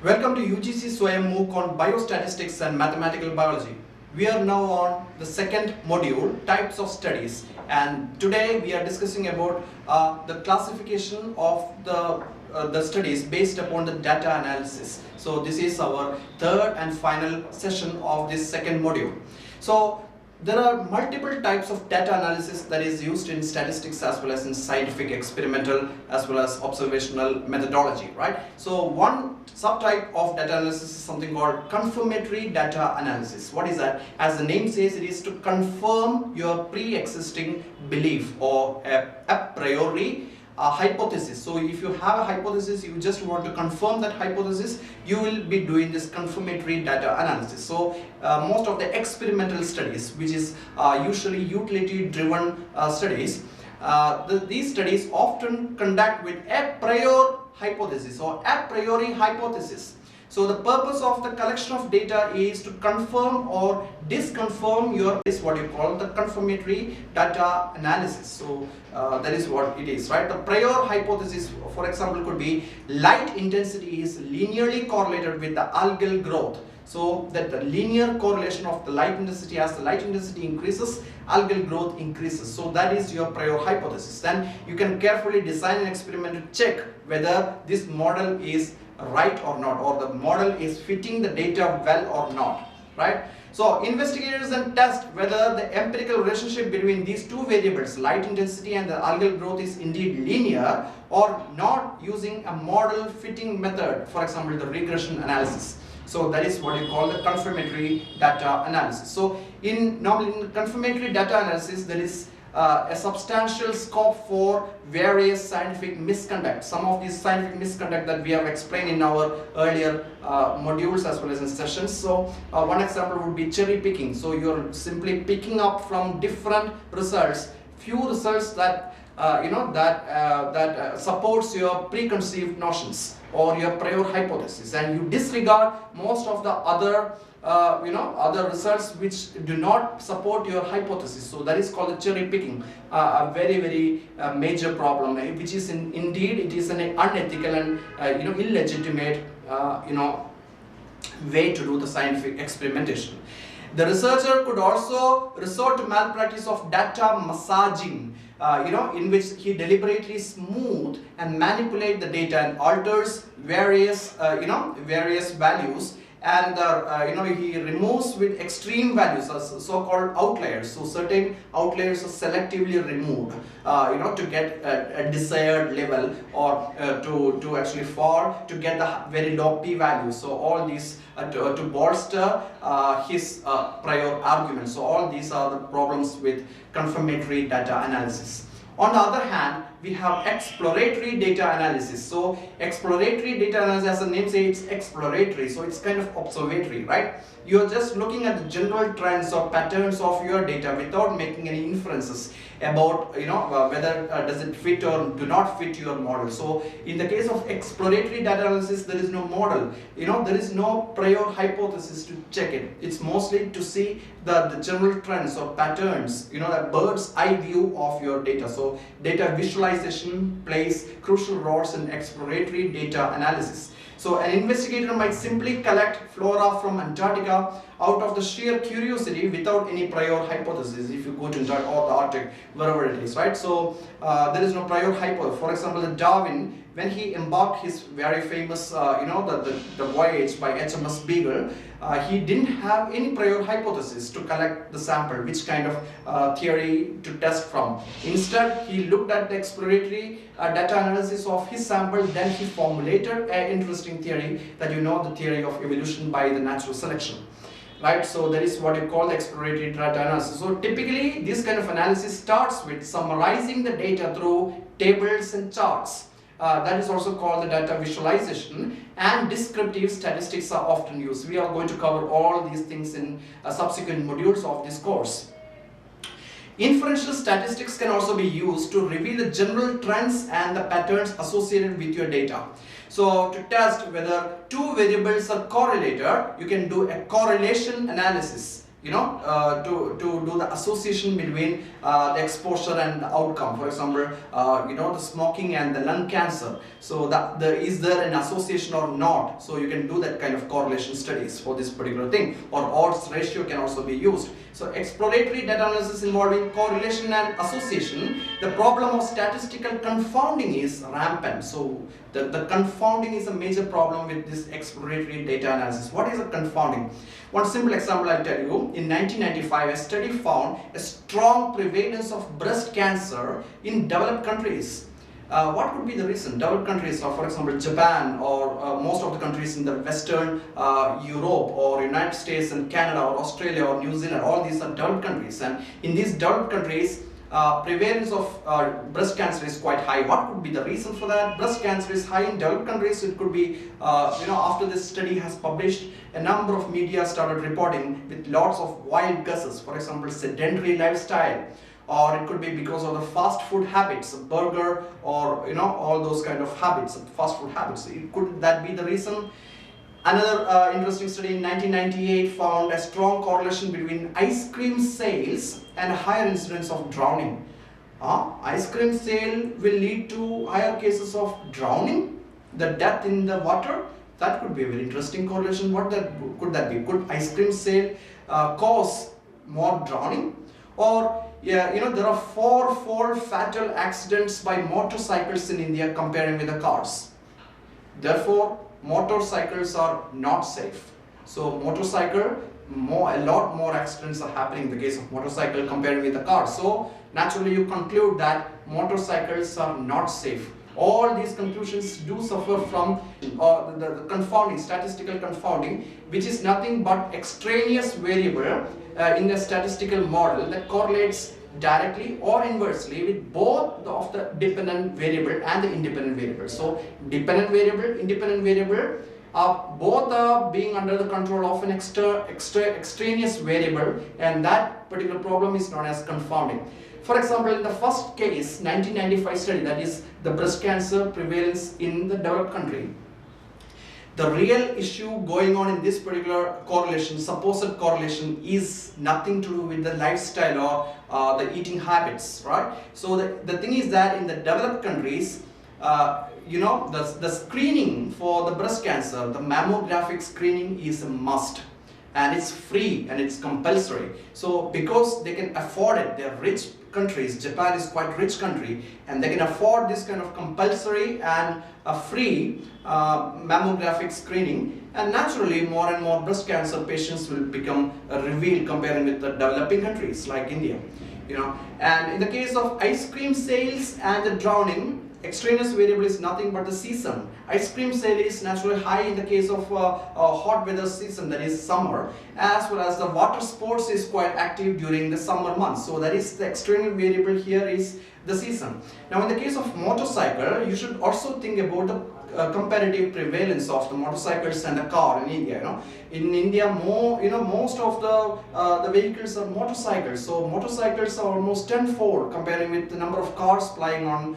Welcome to UGC Swayam MOOC on Biostatistics and Mathematical Biology. We are now on the second module, Types of Studies, and today we are discussing about the classification of the studies based upon the data analysis. So this is our third and final session of this second module. So there are multiple types of data analysis that is used in statistics as well as in scientific, experimental as well as observational methodology, right? So one subtype of data analysis is something called confirmatory data analysis. What is that? As the name says, it is to confirm your pre-existing belief or a priori hypothesis. So if you have a hypothesis, you just want to confirm that hypothesis, you will be doing this confirmatory data analysis. So most of the experimental studies, which is usually utility driven studies, these studies often conduct with a prior hypothesis or a priori hypothesis. So the purpose of the collection of data is to confirm or disconfirm your is what you call the confirmatory data analysis. So that is what it is, right? The prior hypothesis, for example, could be light intensity is linearly correlated with the algal growth. So that the linear correlation of the light intensity, as the light intensity increases, algal growth increases. So that is your prior hypothesis. Then you can carefully design an experiment to check whether this model is right or not, or the model is fitting the data well or not, right? So investigators then test whether the empirical relationship between these two variables, light intensity and the algal growth, is indeed linear or not using a model fitting method, for example the regression analysis. So that is what you call the confirmatory data analysis. So normally in confirmatory data analysis, there is a substantial scope for various scientific misconduct. Some of these scientific misconduct that we have explained in our earlier modules as well as in sessions. So one example would be cherry picking. So you're simply picking up from different results, few results that supports your preconceived notions or your prior hypothesis, and you disregard most of the other other results which do not support your hypothesis. So that is called the cherry picking, a very major problem, which is indeed it is an unethical and illegitimate way to do the scientific experimentation. The researcher could also resort to malpractice of data massaging, in which he deliberately smooth and manipulate the data and alters various values, and he removes with extreme values, so-called outliers. So certain outliers are selectively removed, to get a desired level, or to actually fall to get the very low p-value. So all these to bolster his prior argument. So all these are the problems with confirmatory data analysis. On the other hand, we have exploratory data analysis. So exploratory data analysis, as the name says, it's exploratory, so it's kind of observatory, right? You're just looking at the general trends or patterns of your data without making any inferences about whether does it fit or do not fit your model. So in the case of exploratory data analysis, there is no model, there is no prior hypothesis to check it. It's mostly to see the general trends or patterns, a bird's eye view of your data. So data visualization plays crucial roles in exploratory data analysis. So an investigator might simply collect flora from Antarctica out of the sheer curiosity without any prior hypothesis. If you go to Antarctica or the Arctic, wherever it is, right? So there is no prior hypothesis. For example, Darwin, when he embarked his very famous, the voyage by HMS Beagle, he didn't have any prior hypothesis to collect the sample, which kind of theory to test from. Instead, he looked at the exploratory data analysis of his sample, then he formulated an interesting theory that the theory of evolution by the natural selection. Right, so that is what you call the exploratory data analysis. So typically, this kind of analysis starts with summarizing the data through tables and charts. That is also called the data visualization, and descriptive statistics are often used. We are going to cover all these things in subsequent modules of this course. Inferential statistics can also be used to reveal the general trends and the patterns associated with your data. So to test whether two variables are correlated, you can do a correlation analysis. to do the association between the exposure and the outcome. For example, the smoking and the lung cancer. So is there an association or not? So you can do that kind of correlation studies for this particular thing. Or odds ratio can also be used. So exploratory data analysis involving correlation and association. The problem of statistical confounding is rampant. So the confounding is a major problem with this exploratory data analysis. What is a confounding? One simple example I'll tell you. In 1995, a study found a strong prevalence of breast cancer in developed countries. What could be the reason? Developed countries, for example, Japan, or most of the countries in the Western Europe, or United States and Canada, or Australia, or New Zealand, all these are developed countries. And in these developed countries, prevalence of breast cancer is quite high. What could be the reason for that? Breast cancer is high in developed countries. It could be, after this study has published, a number of media started reporting with lots of wild guesses. For example, sedentary lifestyle, or it could be because of the fast food habits, burger, or all those kind of habits, fast food habits. Could that be the reason? Another interesting study in 1998 found a strong correlation between ice cream sales and a higher incidence of drowning. Ice cream sale will lead to higher cases of drowning, the death in the water. That could be a very interesting correlation. Could that be? Could ice cream sale cause more drowning? Or there are 4-fold fatal accidents by motorcycles in India comparing with the cars. Therefore, motorcycles are not safe. So motorcycle, a lot more accidents are happening in the case of motorcycle comparing with the car. So naturally you conclude that motorcycles are not safe. All these conclusions do suffer from the confounding, statistical confounding, which is nothing but extraneous variable in the statistical model that correlates directly or inversely with both of the dependent variable and the independent variable. So dependent variable, independent variable, both are being under the control of an extraneous variable, and that particular problem is known as confounding. For example, in the first case, 1995 study, that is the breast cancer prevalence in the developed country, the real issue going on in this particular correlation, supposed correlation, is nothing to do with the lifestyle or the eating habits, right? So the thing is that in the developed countries, the screening for the breast cancer, the mammographic screening is a must. And it's free and it's compulsory. So because they can afford it, they're rich countries. Japan is quite rich country, and they can afford this kind of compulsory and free mammographic screening. And naturally, more and more breast cancer patients will become revealed comparing with the developing countries like India. And in the case of ice cream sales and the drowning, extraneous variable is nothing but the season. Ice cream sale is naturally high in the case of hot weather season, that is summer, as well as the water sports is quite active during the summer months. So that is the extraneous variable here is the season. Now in the case of motorcycle, you should also think about the comparative prevalence of the motorcycles and the car in India. In India, most of the vehicles are motorcycles. So motorcycles are almost tenfold comparing with the number of cars plying on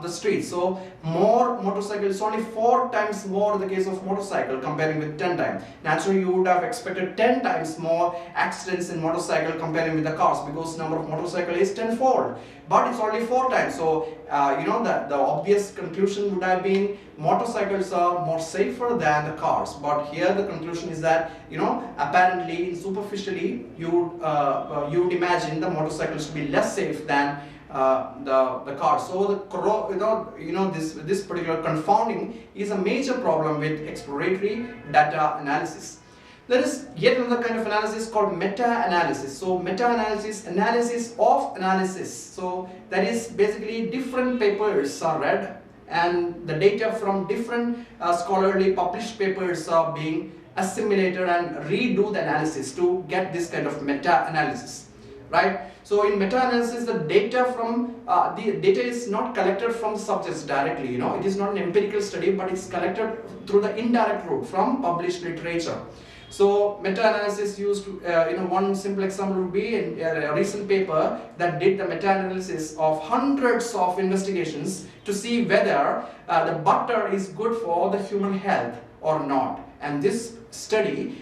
the streets. So more motorcycles, only 4 times more in the case of motorcycle comparing with 10 times. Naturally, you would have expected 10 times more accidents in motorcycle comparing with the cars, because number of motorcycle is tenfold. But it's only 4 times. So the obvious conclusion would have been motorcycles are more safer than the cars. But here the conclusion is that apparently, superficially, you would imagine the motorcycles to be less safe than the car. So this particular confounding is a major problem with exploratory data analysis. There is yet another kind of analysis called meta-analysis. So meta-analysis, analysis of analysis. So that is basically different papers are read, and the data from different scholarly published papers are being assimilated and redo the analysis to get this kind of meta-analysis, right? So in meta-analysis, the data is not collected from the subjects directly. It is not an empirical study, but it's collected through the indirect route from published literature. So meta-analysis used, one simple example would be a recent paper that did the meta-analysis of hundreds of investigations to see whether the butter is good for the human health or not. And this study,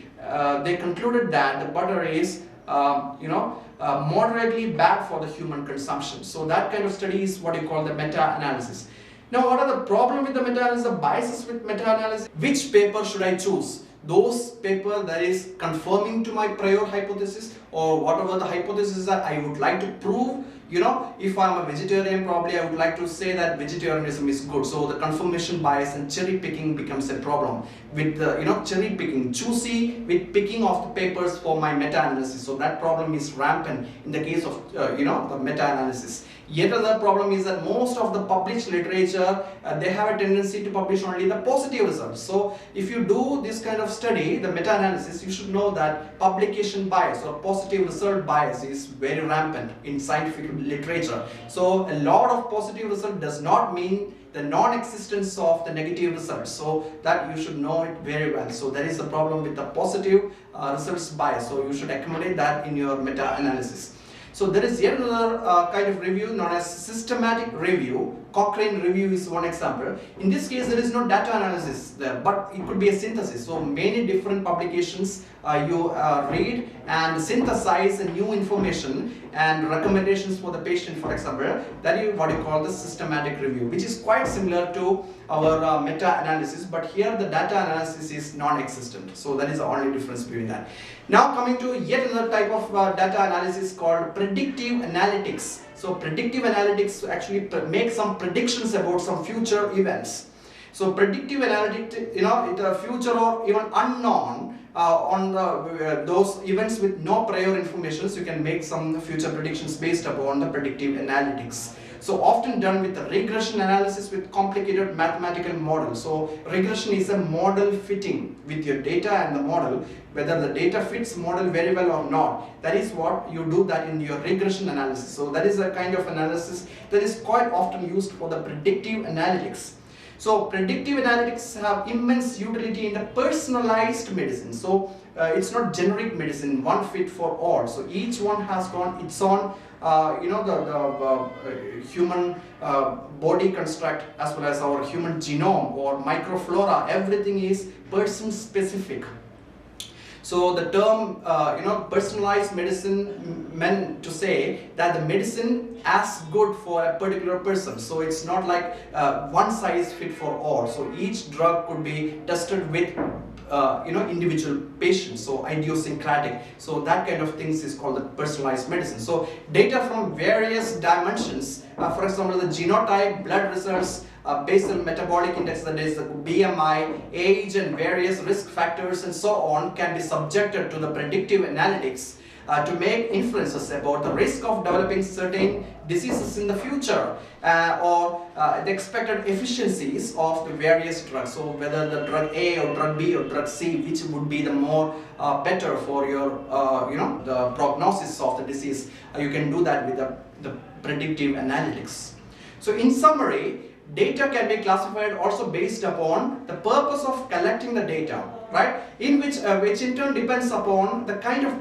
they concluded that the butter is moderately bad for the human consumption. So that kind of study is what you call the meta-analysis. Now, what are the problem with the meta-analysis, the biases with meta-analysis? Which paper should I choose? Those paper that is confirming to my prior hypothesis, or whatever the hypothesis that I would like to prove. If I'm a vegetarian, probably I would like to say that vegetarianism is good. So the confirmation bias and cherry picking becomes a problem with the, cherry picking, choosy with picking of the papers for my meta-analysis. So that problem is rampant in the case of, the meta-analysis. Yet another problem is that most of the published literature, they have a tendency to publish only the positive results. So if you do this kind of study, the meta-analysis, you should know that publication bias or positive result bias is very rampant in scientific literature. So a lot of positive result does not mean the non-existence of the negative results. So that you should know it very well. So there is a problem with the positive results bias. So you should accommodate that in your meta-analysis. So there is yet another kind of review known as systematic review. Cochrane review is one example. In this case, there is no data analysis there, but it could be a synthesis. So many different publications you read and synthesize new information and recommendations for the patient, for example. That is what you call the systematic review, which is quite similar to our meta-analysis, but here the data analysis is non-existent. So that is the only difference between that. Now coming to yet another type of data analysis called predictive analytics. So predictive analytics actually make some predictions about some future events. So predictive analytics, it's future or even unknown on those events with no prior information. So you can make some future predictions based upon the predictive analytics. So often done with the regression analysis with complicated mathematical models. So regression is a model fitting with your data and the model, whether the data fits model very well or not. That is what you do that in your regression analysis. So that is a kind of analysis that is quite often used for the predictive analytics. So predictive analytics have immense utility in the personalized medicine. So it's not generic medicine, one fit for all. So each one has got its own the human body construct as well as our human genome or microflora. Everything is person specific. So the term personalized medicine meant to say that the medicine as good for a particular person. So it's not like one size fit for all. So each drug could be tested with individual patients, so idiosyncratic. So that kind of things is called the personalized medicine. So data from various dimensions, for example, the genotype, blood results, basal metabolic index, that is the BMI, age and various risk factors and so on, can be subjected to the predictive analytics to make inferences about the risk of developing certain diseases in the future or the expected efficiencies of the various drugs. So whether the drug A or drug B or drug C, which would be the more better for your the prognosis of the disease, you can do that with the predictive analytics. So in summary, data can be classified also based upon the purpose of collecting the data, right? In which in turn depends upon the kind of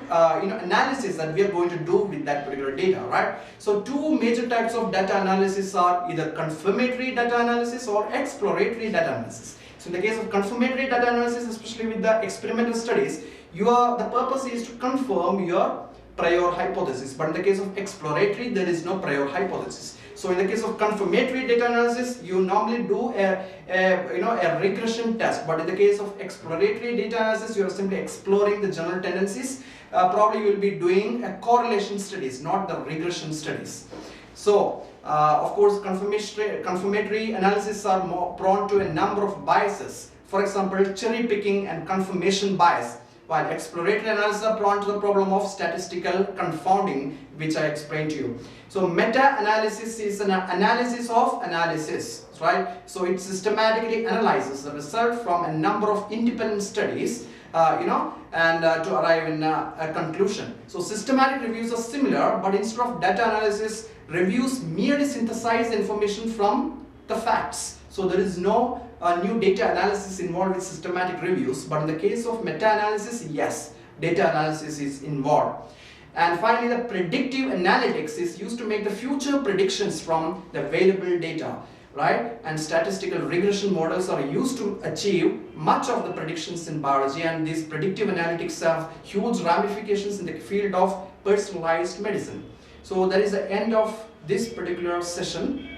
analysis that we are going to do with that particular data, right? So two major types of data analysis are either confirmatory data analysis or exploratory data analysis. So in the case of confirmatory data analysis, especially with the experimental studies, the purpose is to confirm your prior hypothesis. But in the case of exploratory, there is no prior hypothesis. So in the case of confirmatory data analysis, you normally do a regression test. But in the case of exploratory data analysis, you are simply exploring the general tendencies. Probably you will be doing a correlation studies, not the regression studies. So of course, confirmatory analysis are more prone to a number of biases. For example, cherry picking and confirmation bias. While exploratory analysis are prone to the problem of statistical confounding, which I explained to you. So meta-analysis is an analysis of analysis, right? So it systematically analyzes the result from a number of independent studies, and to arrive in a conclusion. So systematic reviews are similar, but instead of data analysis, reviews merely synthesize information from the facts. So there is no new data analysis involved with systematic reviews, but in the case of meta-analysis, yes, data analysis is involved. And finally, the predictive analytics is used to make the future predictions from the available data. right? And statistical regression models are used to achieve much of the predictions in biology, and these predictive analytics have huge ramifications in the field of personalized medicine. So that is the end of this particular session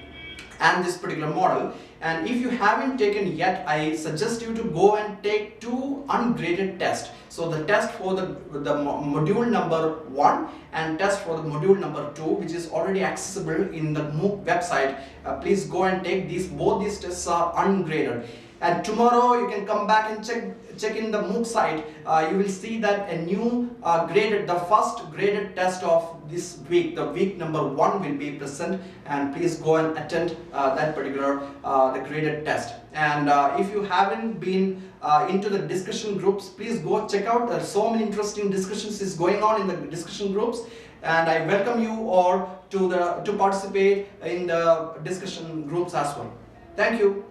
and this particular model. And if you haven't taken yet, I suggest you to go and take 2 ungraded tests. So the test for the module number 1 and test for the module number 2, which is already accessible in the MOOC website. Please go and take these. Both these tests are ungraded. And tomorrow you can come back and check in the MOOC site. You will see that a new the first graded test of this week, the week number 1, will be present, and please go and attend that particular the graded test. And if you haven't been into the discussion groups, please go check out. There are so many interesting discussions is going on in the discussion groups, and I welcome you all to participate in the discussion groups as well. Thank you.